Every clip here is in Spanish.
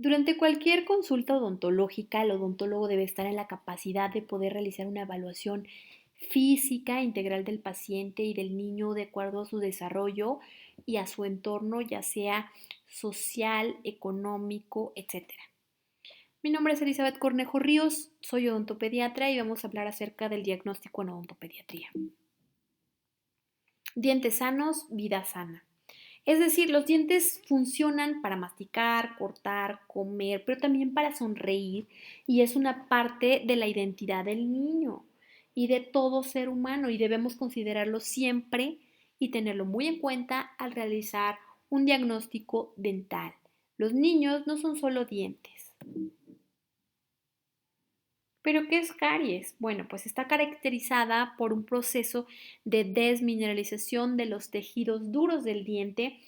Durante cualquier consulta odontológica, el odontólogo debe estar en la capacidad de poder realizar una evaluación física integral del paciente y del niño de acuerdo a su desarrollo y a su entorno, ya sea social, económico, etcétera. Mi nombre es Elizabeth Cornejo Ríos, soy odontopediatra y vamos a hablar acerca del diagnóstico en odontopediatría. Dientes sanos, vida sana. Es decir, los dientes funcionan para masticar, cortar, comer, pero también para sonreír y es una parte de la identidad del niño y de todo ser humano y debemos considerarlo siempre y tenerlo muy en cuenta al realizar un diagnóstico dental. Los niños no son solo dientes. ¿Pero qué es caries? Bueno, pues está caracterizada por un proceso de desmineralización de los tejidos duros del diente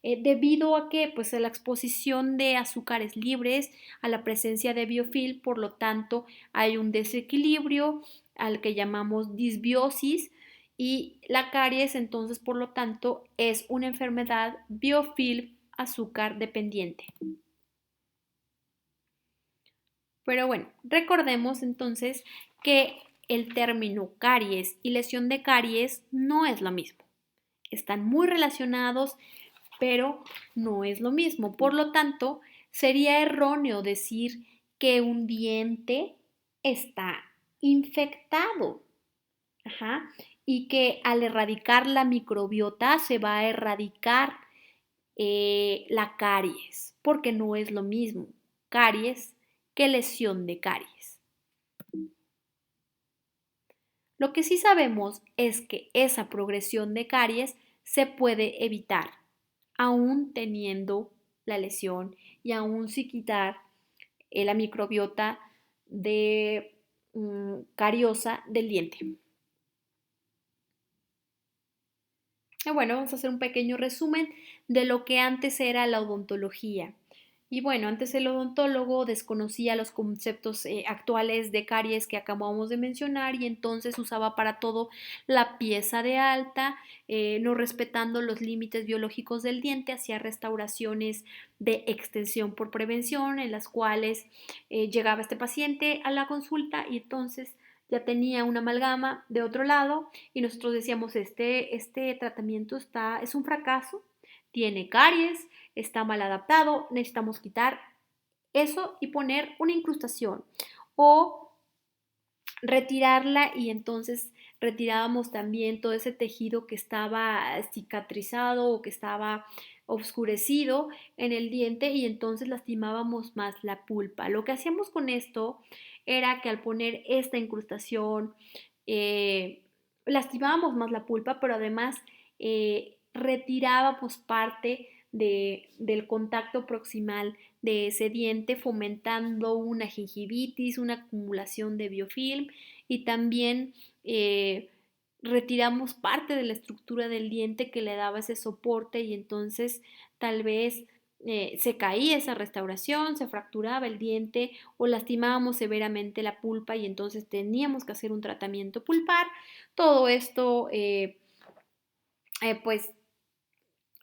debido a que pues a la exposición de azúcares libres, a la presencia de biofilm, por lo tanto hay un desequilibrio al que llamamos disbiosis y la caries entonces por lo tanto es una enfermedad biofilm azúcar dependiente. Pero bueno, recordemos entonces que el término caries y lesión de caries no es lo mismo. Están muy relacionados, pero no es lo mismo. Por lo tanto, sería erróneo decir que un diente está infectado. Ajá, y que al erradicar la microbiota se va a erradicar la caries, porque no es lo mismo caries que lesión de caries. Lo que sí sabemos es que esa progresión de caries se puede evitar, aún teniendo la lesión y aún sin quitar la microbiota de cariosa del diente. Y bueno, vamos a hacer un pequeño resumen de lo que antes era la odontología. Y bueno, antes el odontólogo desconocía los conceptos actuales de caries que acabamos de mencionar y entonces usaba para todo la pieza de alta, no respetando los límites biológicos del diente, hacía restauraciones de extensión por prevención en las cuales llegaba este paciente a la consulta y entonces ya tenía una amalgama de otro lado y nosotros decíamos, este tratamiento es un fracaso, tiene caries, está mal adaptado, necesitamos quitar eso y poner una incrustación o retirarla y entonces retirábamos también todo ese tejido que estaba cicatrizado o que estaba oscurecido en el diente y entonces lastimábamos más la pulpa. Lo que hacíamos con esto era que al poner esta incrustación eh, lastimábamos más la pulpa, pero además retirábamos parte del contacto proximal de ese diente, fomentando una gingivitis, una acumulación de biofilm y también retiramos parte de la estructura del diente que le daba ese soporte y entonces tal vez se caía esa restauración, se fracturaba el diente o lastimábamos severamente la pulpa y entonces teníamos que hacer un tratamiento pulpar. Todo esto pues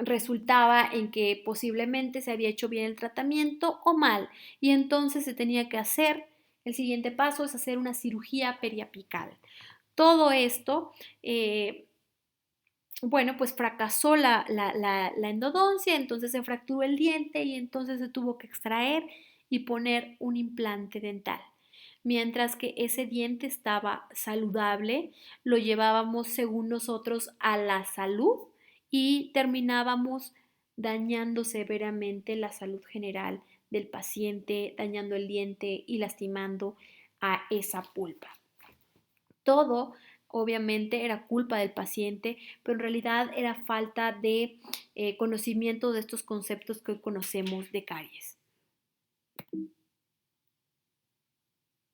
resultaba en que posiblemente se había hecho bien el tratamiento o mal y entonces se tenía que hacer, el siguiente paso es hacer una cirugía periapical. Todo esto, bueno, pues fracasó la endodoncia, entonces se fracturó el diente y entonces se tuvo que extraer y poner un implante dental. Mientras que ese diente estaba saludable, lo llevábamos según nosotros a la salud y terminábamos dañando severamente la salud general del paciente, dañando el diente y lastimando a esa pulpa. Todo obviamente era culpa del paciente, pero en realidad era falta de conocimiento de estos conceptos que hoy conocemos de caries.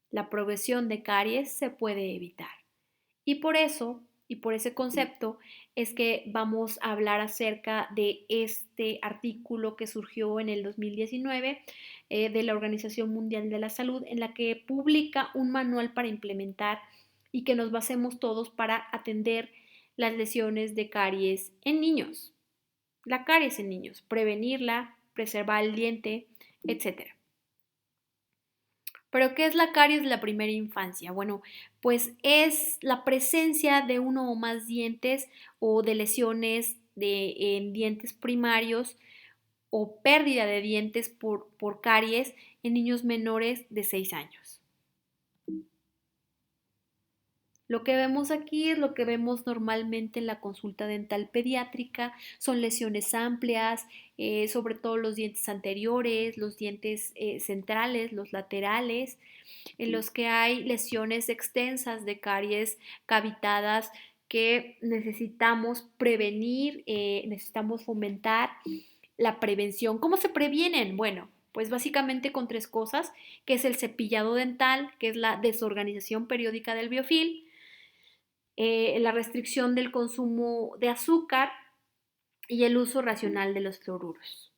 La progresión de caries se puede evitar. Y por eso, y por ese concepto, es que vamos a hablar acerca de este artículo que surgió en el 2019 de la Organización Mundial de la Salud, en la que publica un manual para implementar y que nos basemos todos para atender las lesiones de caries en niños. La caries en niños, prevenirla, preservar el diente, etc. ¿Pero qué es la caries de la primera infancia? Bueno, pues es la presencia de uno o más dientes o de lesiones en dientes primarios o pérdida de dientes por caries en niños menores de 6 años. Lo que vemos aquí es lo que vemos normalmente en la consulta dental pediátrica, son lesiones amplias, sobre todo los dientes anteriores, los dientes centrales, los laterales, en los que hay lesiones extensas de caries cavitadas que necesitamos prevenir, necesitamos fomentar la prevención. ¿Cómo se previenen? Bueno, pues básicamente con 3 cosas, que es el cepillado dental, que es la desorganización periódica del biofilm, la restricción del consumo de azúcar y el uso racional de los fluoruros.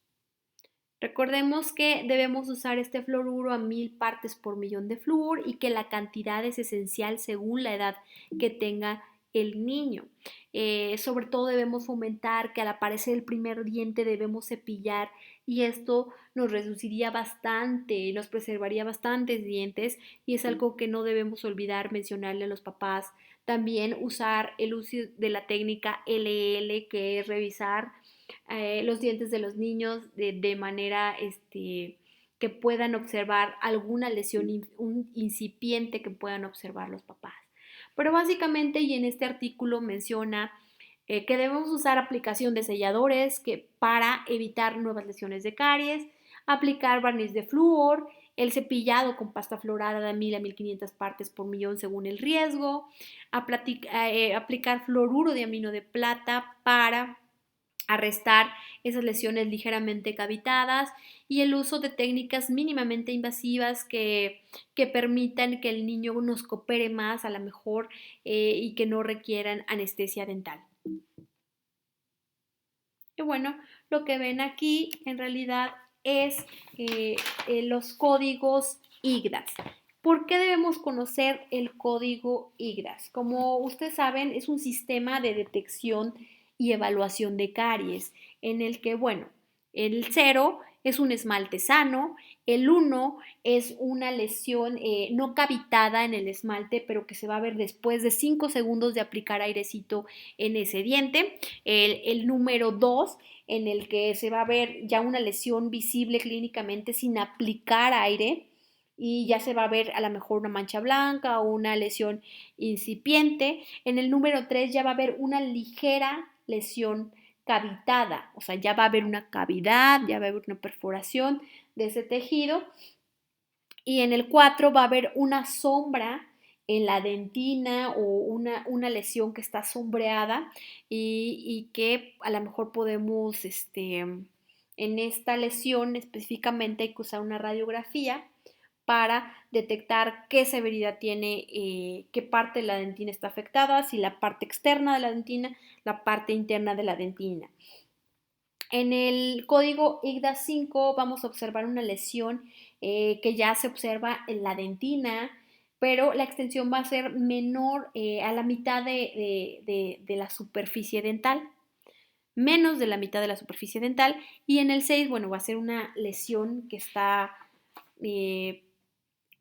Recordemos que debemos usar este fluoruro a 1000 partes por millón de flúor y que la cantidad es esencial según la edad que tenga el niño. Sobre todo debemos fomentar que al aparecer el primer diente debemos cepillar y esto nos reduciría bastante, nos preservaría bastantes dientes y es algo que no debemos olvidar mencionarle a los papás. También usar el uso de la técnica LL, que es revisar los dientes de los niños de manera que puedan observar alguna lesión un incipiente que puedan observar los papás. Pero básicamente, y en este artículo menciona que debemos usar aplicación de selladores para evitar nuevas lesiones de caries, aplicar barniz de flúor, el cepillado con pasta florada de 1000 a 1500 partes por millón según el riesgo, aplicar fluoruro de amino de plata para arrestar esas lesiones ligeramente cavitadas y el uso de técnicas mínimamente invasivas que permitan que el niño nos coopere más a lo mejor y que no requieran anestesia dental. Y bueno, lo que ven aquí en realidad es los códigos IGDAS. ¿Por qué debemos conocer el código IGDAS? Como ustedes saben, es un sistema de detección y evaluación de caries en el que, bueno, el 0 es un esmalte sano, el 1 es una lesión no cavitada en el esmalte, pero que se va a ver después de 5 segundos de aplicar airecito en ese diente. El número 2 en el que se va a ver ya una lesión visible clínicamente sin aplicar aire y ya se va a ver a lo mejor una mancha blanca o una lesión incipiente. En el número 3 ya va a haber una ligera lesión cavitada, o sea, ya va a haber una cavidad, ya va a haber una perforación de ese tejido. Y en el 4 va a haber una sombra en la dentina o una lesión que está sombreada y que a lo mejor podemos, en esta lesión específicamente hay que usar una radiografía para detectar qué severidad tiene, qué parte de la dentina está afectada, si la parte externa de la dentina, la parte interna de la dentina. En el código IGDA 5 vamos a observar una lesión que ya se observa en la dentina, pero la extensión va a ser menor a la mitad de la superficie dental, menos de la mitad de la superficie dental, y en el 6, bueno, va a ser una lesión que está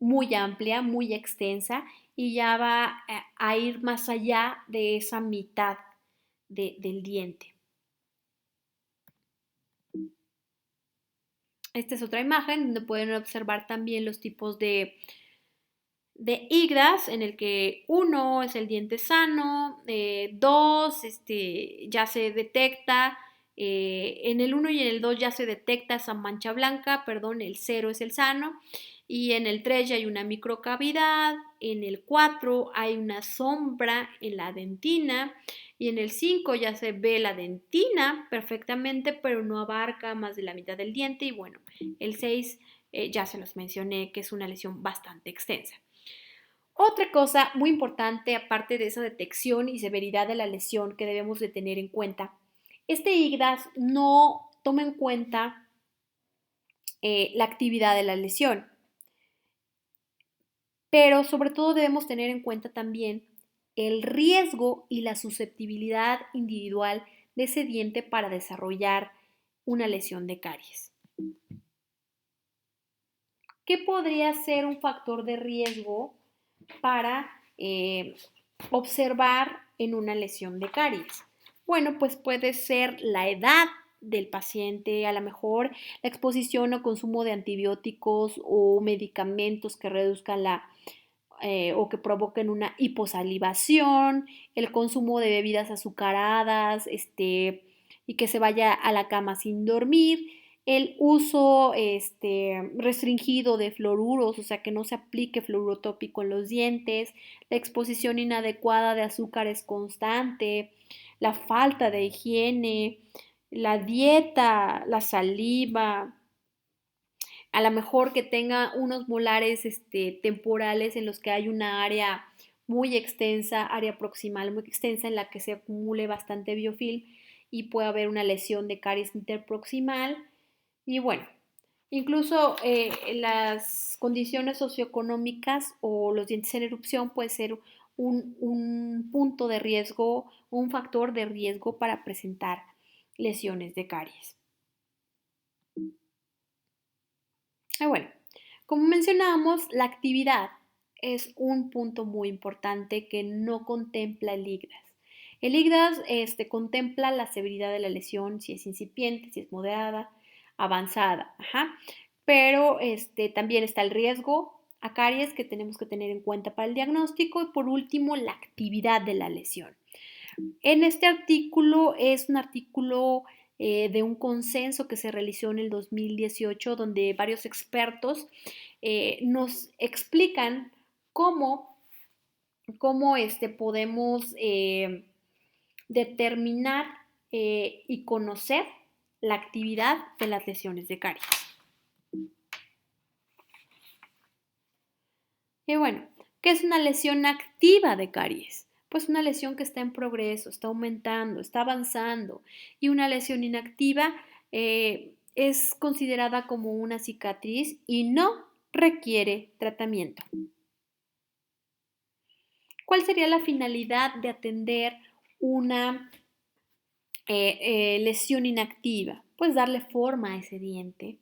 muy amplia, muy extensa, y ya va a ir más allá de esa mitad del diente. Esta es otra imagen donde pueden observar también los tipos de IGDAS, en el que 1 es el diente sano, 2 ya se detecta, en el 1 y en el 2 ya se detecta esa mancha blanca, perdón, el 0 es el sano, y en el 3 ya hay una microcavidad, en el 4 hay una sombra en la dentina, y en el 5 ya se ve la dentina perfectamente, pero no abarca más de la mitad del diente, y bueno, el 6 ya se los mencioné que es una lesión bastante extensa. Otra cosa muy importante, aparte de esa detección y severidad de la lesión que debemos de tener en cuenta, este IGDAS no toma en cuenta la actividad de la lesión, pero sobre todo debemos tener en cuenta también el riesgo y la susceptibilidad individual de ese diente para desarrollar una lesión de caries. ¿Qué podría ser un factor de riesgo para observar en una lesión de caries? Bueno, pues puede ser la edad del paciente, a lo mejor la exposición o consumo de antibióticos o medicamentos que reduzcan o que provoquen una hiposalivación, el consumo de bebidas azucaradas, y que se vaya a la cama sin dormir, el uso restringido de fluoruros, o sea, que no se aplique fluoruro tópico en los dientes, la exposición inadecuada de azúcares constante, la falta de higiene, la dieta, la saliva, a lo mejor que tenga unos molares temporales en los que hay una área muy extensa, área proximal muy extensa en la que se acumule bastante biofilm y puede haber una lesión de caries interproximal. Y bueno, incluso las condiciones socioeconómicas o los dientes en erupción puede ser un punto de riesgo, un factor de riesgo para presentar lesiones de caries. Y bueno, como mencionábamos, la actividad es un punto muy importante que no contempla el IGDAS. El IGDAS contempla la severidad de la lesión, si es incipiente, si es moderada, avanzada, ajá. Pero también está el riesgo a caries que tenemos que tener en cuenta para el diagnóstico y por último la actividad de la lesión. En este artículo es un artículo de un consenso que se realizó en el 2018 donde varios expertos nos explican cómo podemos determinar y conocer la actividad de las lesiones de caries. Y bueno, ¿qué es una lesión activa de caries? Pues una lesión que está en progreso, está aumentando, está avanzando. Y una lesión inactiva es considerada como una cicatriz y no requiere tratamiento. ¿Cuál sería la finalidad de atender una lesión inactiva? Pues darle forma a ese diente.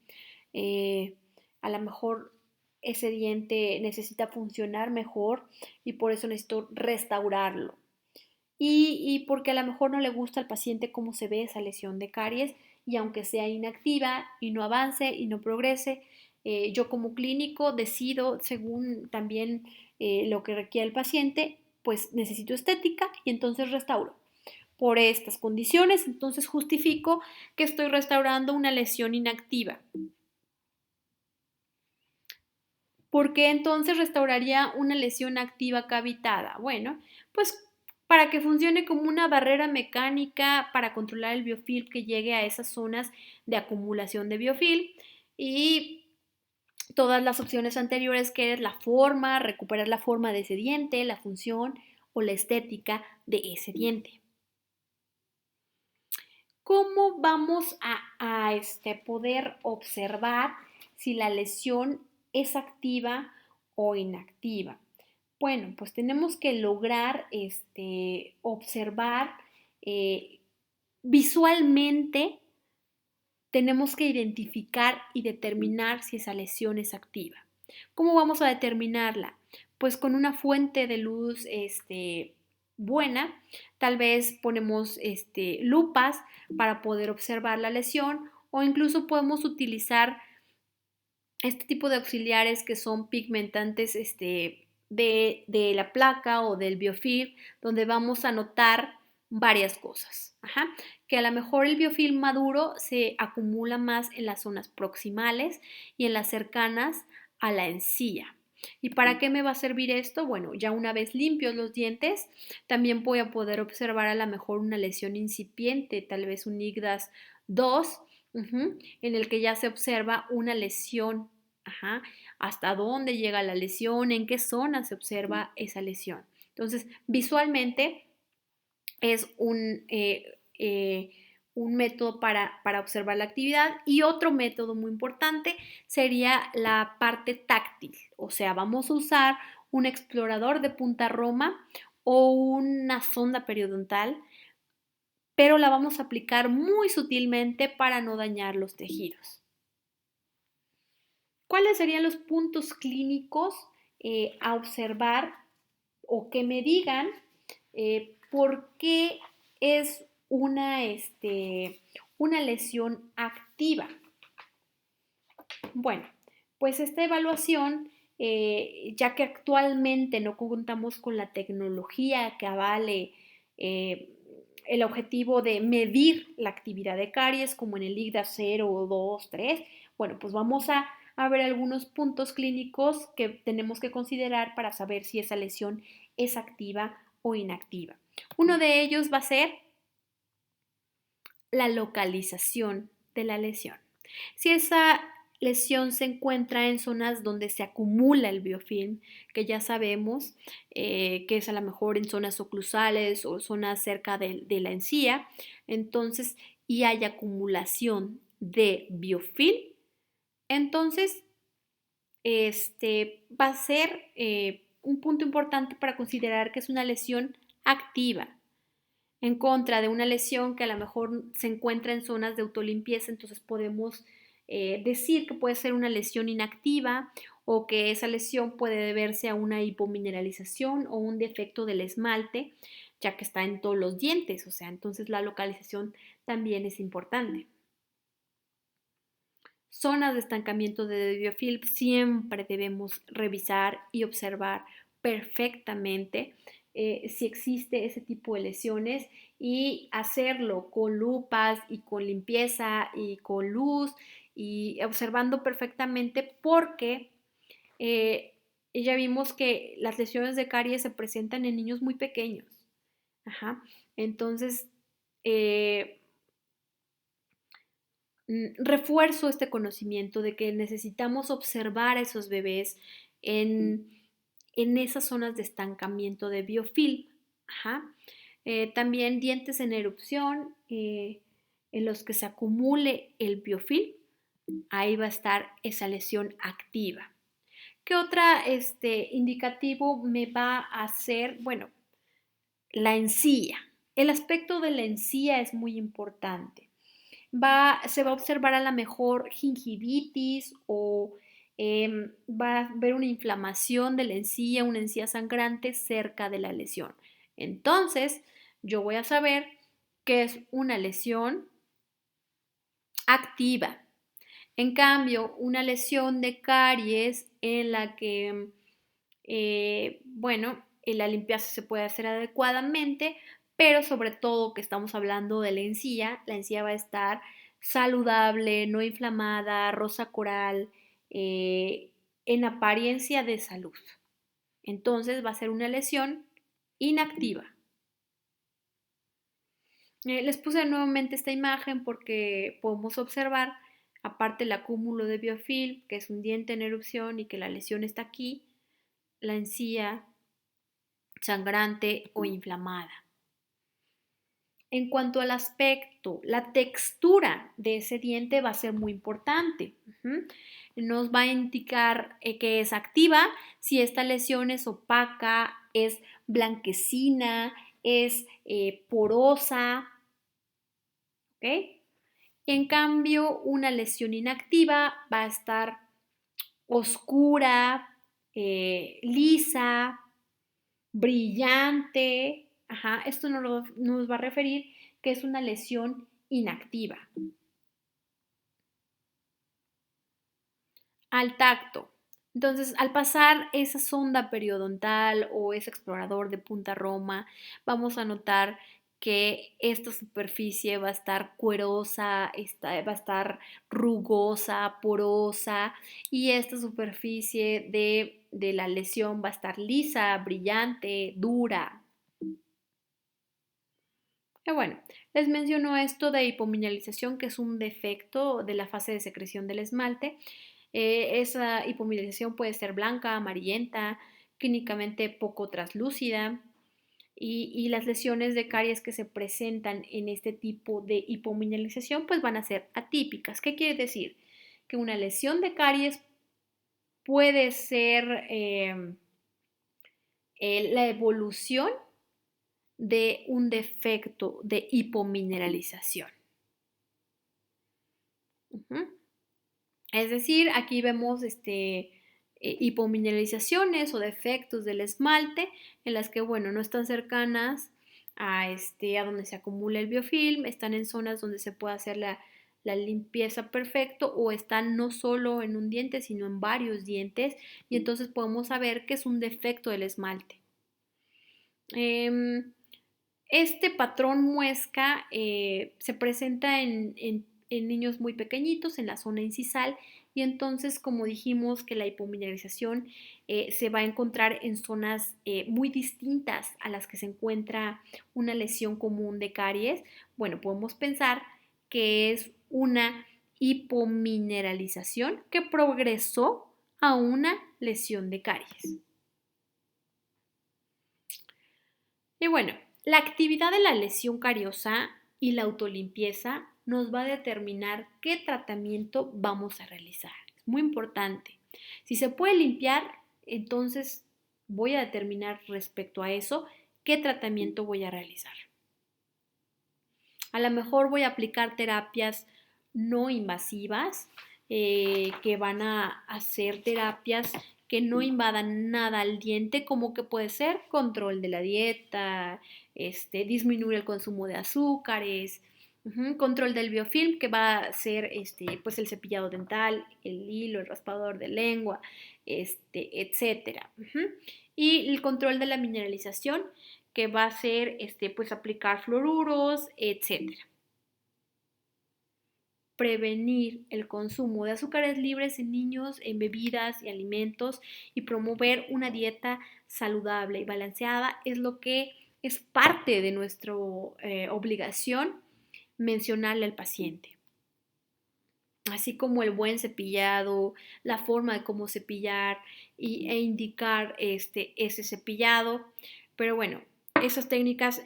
A lo mejor ese diente necesita funcionar mejor y por eso necesito restaurarlo. Y porque a lo mejor no le gusta al paciente cómo se ve esa lesión de caries y aunque sea inactiva y no avance y no progrese, yo como clínico decido según también lo que requiere el paciente, pues necesito estética y entonces restauro. Por estas condiciones, entonces justifico que estoy restaurando una lesión inactiva. ¿Por qué entonces restauraría una lesión activa cavitada? Bueno, pues para que funcione como una barrera mecánica para controlar el biofilm que llegue a esas zonas de acumulación de biofilm y todas las opciones anteriores que es la forma, recuperar la forma de ese diente, la función o la estética de ese diente. ¿Cómo vamos a poder observar si la lesión es activa o inactiva? Bueno, pues tenemos que lograr observar visualmente, tenemos que identificar y determinar si esa lesión es activa. ¿Cómo vamos a determinarla? Pues con una fuente de luz buena, tal vez ponemos lupas para poder observar la lesión o incluso podemos utilizar este tipo de auxiliares que son pigmentantes de la placa o del biofilm, donde vamos a notar varias cosas. Ajá. Que a lo mejor el biofilm maduro se acumula más en las zonas proximales y en las cercanas a la encía. ¿Y para qué me va a servir esto? Bueno, ya una vez limpios los dientes, también voy a poder observar a lo mejor una lesión incipiente, tal vez un IGDAS 2, en el que ya se observa una lesión. Ajá, hasta dónde llega la lesión, en qué zona se observa esa lesión. Entonces, visualmente es un método para observar la actividad y otro método muy importante sería la parte táctil, o sea, vamos a usar un explorador de punta roma o una sonda periodontal, pero la vamos a aplicar muy sutilmente para no dañar los tejidos. ¿Cuáles serían los puntos clínicos a observar o que me digan por qué es una lesión activa? Bueno, pues esta evaluación, ya que actualmente no contamos con la tecnología que avale eh, el objetivo de medir la actividad de caries, como en el IGDA 0, 2, 3, bueno, pues vamos a ver algunos puntos clínicos que tenemos que considerar para saber si esa lesión es activa o inactiva. Uno de ellos va a ser la localización de la lesión. Si esa lesión se encuentra en zonas donde se acumula el biofilm, que ya sabemos que es a lo mejor en zonas oclusales o zonas cerca de la encía, entonces, y hay acumulación de biofilm, entonces va a ser un punto importante para considerar que es una lesión activa en contra de una lesión que a lo mejor se encuentra en zonas de autolimpieza, entonces podemos decir que puede ser una lesión inactiva o que esa lesión puede deberse a una hipomineralización o un defecto del esmalte, ya que está en todos los dientes, o sea, entonces la localización también es importante. Zonas de estancamiento de biofilm siempre debemos revisar y observar perfectamente si existe ese tipo de lesiones y hacerlo con lupas y con limpieza y con luz y observando perfectamente porque eh, ya vimos que las lesiones de caries se presentan en niños muy pequeños. Ajá. Entonces, eh, refuerzo este conocimiento de que necesitamos observar a esos bebés en, en esas zonas de estancamiento de biofilm. Ajá. También dientes en erupción, en los que se acumule el biofilm, ahí va a estar esa lesión activa. ¿Qué otra indicativo me va a hacer? Bueno, la encía. El aspecto de la encía es muy importante. Se va a observar a la mejor gingivitis o va a haber una inflamación de la encía, una encía sangrante cerca de la lesión. Entonces, yo voy a saber que es una lesión activa. En cambio, una lesión de caries en la que, bueno, la limpieza se puede hacer adecuadamente, pero sobre todo que estamos hablando de la encía va a estar saludable, no inflamada, rosa coral, en apariencia de salud. Entonces va a ser una lesión inactiva. Les puse nuevamente esta imagen porque podemos observar, aparte el acúmulo de biofilm, que es un diente en erupción y que la lesión está aquí, la encía sangrante o inflamada. En cuanto al aspecto, la textura de ese diente va a ser muy importante. Nos va a indicar que es activa, si esta lesión es opaca, es blanquecina, es porosa. ¿Ok? En cambio, una lesión inactiva va a estar oscura, lisa, brillante. Ajá, esto nos va a referir que es una lesión inactiva. Al tacto. Entonces, al pasar esa sonda periodontal o ese explorador de punta roma, vamos a notar que esta superficie va a estar cuerosa, va a estar rugosa, porosa, y esta superficie de la lesión va a estar lisa, brillante, dura. Y bueno, les menciono esto de hipomineralización, que es un defecto de la fase de secreción del esmalte. Esa hipomineralización puede ser blanca, amarillenta, clínicamente poco traslúcida. Y las lesiones de caries que se presentan en este tipo de hipomineralización pues van a ser atípicas. ¿Qué quiere decir? Que una lesión de caries puede ser la evolución de un defecto de hipomineralización. Es decir, aquí vemos hipomineralizaciones o defectos del esmalte en las que, bueno, no están cercanas a donde se acumula el biofilm, están en zonas donde se puede hacer la limpieza perfecto o están no solo en un diente, sino en varios dientes y entonces podemos saber que es un defecto del esmalte. Este patrón muesca se presenta en niños muy pequeñitos, en la zona incisal, y entonces, como dijimos, que la hipomineralización se va a encontrar en zonas muy distintas a las que se encuentra una lesión común de caries. Bueno, podemos pensar que es una hipomineralización que progresó a una lesión de caries. Y bueno, la actividad de la lesión cariosa y la autolimpieza nos va a determinar qué tratamiento vamos a realizar. Es muy importante. Si se puede limpiar, entonces voy a determinar respecto a eso qué tratamiento voy a realizar. A lo mejor voy a aplicar terapias no invasivas que van a hacer terapias que no invadan nada al diente, como que puede ser control de la dieta, disminuir el consumo de azúcares, control del biofilm, que va a ser pues el cepillado dental, el hilo, el raspador de lengua, etcétera. Y el control de la mineralización, que va a ser pues aplicar fluoruros, etcétera. Prevenir el consumo de azúcares libres en niños, en bebidas y alimentos y promover una dieta saludable y balanceada es lo que es parte de nuestra obligación mencionarle al paciente. Así como el buen cepillado, la forma de cómo cepillar e indicar ese cepillado. Pero bueno, esas técnicas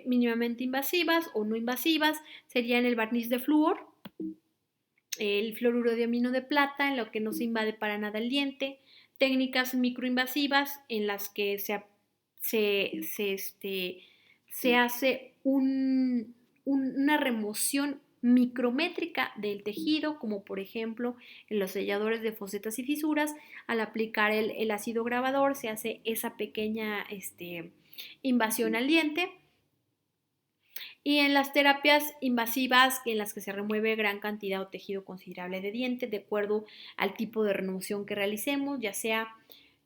mínimamente invasivas o no invasivas serían el barniz de flúor, el fluoruro de amino de plata, en lo que no se invade para nada el diente, técnicas microinvasivas en las que se hace una remoción micrométrica del tejido, como por ejemplo en los selladores de fosetas y fisuras, al aplicar el ácido grabador se hace esa pequeña invasión al diente. Y en las terapias invasivas, en las que se remueve gran cantidad o tejido considerable de diente, de acuerdo al tipo de remoción que realicemos, ya sea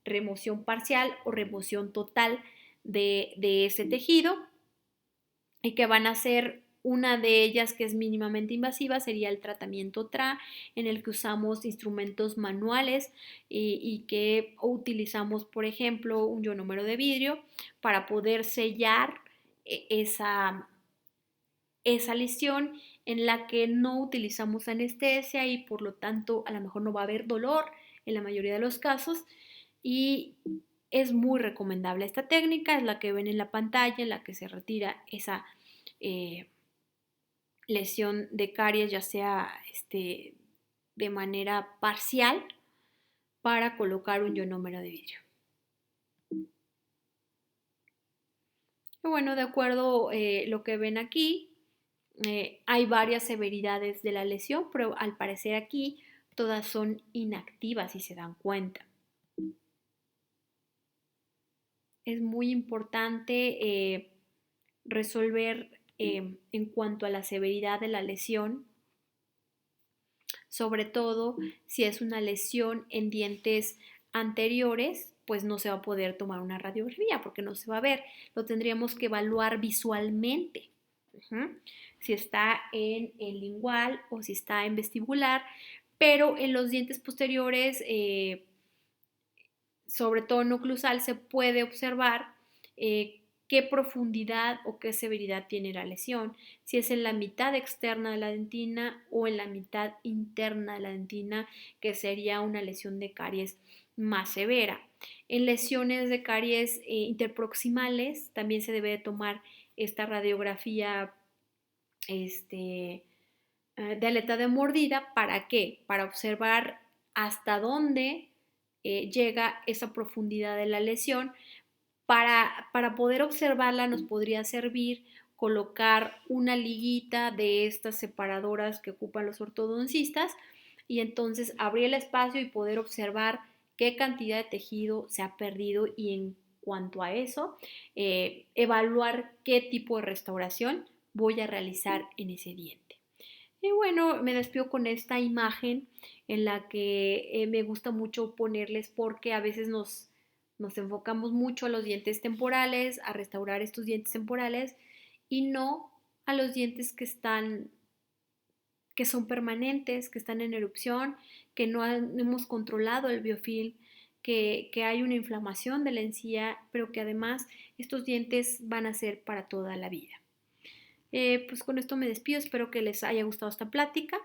remoción parcial o remoción total de ese tejido, y que van a ser una de ellas que es mínimamente invasiva, sería el tratamiento TRA, en el que usamos instrumentos manuales y que utilizamos, por ejemplo, un ionómero de vidrio para poder sellar esa lesión en la que no utilizamos anestesia y por lo tanto a lo mejor no va a haber dolor en la mayoría de los casos y es muy recomendable esta técnica, es la que ven en la pantalla en la que se retira esa lesión de caries ya sea de manera parcial para colocar un ionómero de vidrio. Y bueno, de acuerdo lo que ven aquí, hay varias severidades de la lesión, pero al parecer aquí todas son inactivas si se dan cuenta. Es muy importante resolver en cuanto a la severidad de la lesión, sobre todo si es una lesión en dientes anteriores, pues no se va a poder tomar una radiografía porque no se va a ver, lo tendríamos que evaluar visualmente. Si está en el lingual o si está en vestibular, pero en los dientes posteriores, sobre todo en oclusal, se puede observar qué profundidad o qué severidad tiene la lesión, si es en la mitad externa de la dentina o en la mitad interna de la dentina, que sería una lesión de caries más severa. En lesiones de caries interproximales también se debe de tomar esta radiografía de aleta de mordida. ¿Para qué? Para observar hasta dónde llega esa profundidad de la lesión. Para poder observarla nos podría servir colocar una liguita de estas separadoras que ocupan los ortodoncistas y entonces abrir el espacio y poder observar qué cantidad de tejido se ha perdido y en cuanto a eso, evaluar qué tipo de restauración voy a realizar en ese diente. Y bueno, me despido con esta imagen en la que me gusta mucho ponerles porque a veces nos enfocamos mucho a los dientes temporales, a restaurar estos dientes temporales y no a los dientes que son permanentes, que están en erupción, que no hemos controlado el biofilm, que hay una inflamación de la encía, pero que además estos dientes van a ser para toda la vida. Pues con esto me despido, espero que les haya gustado esta plática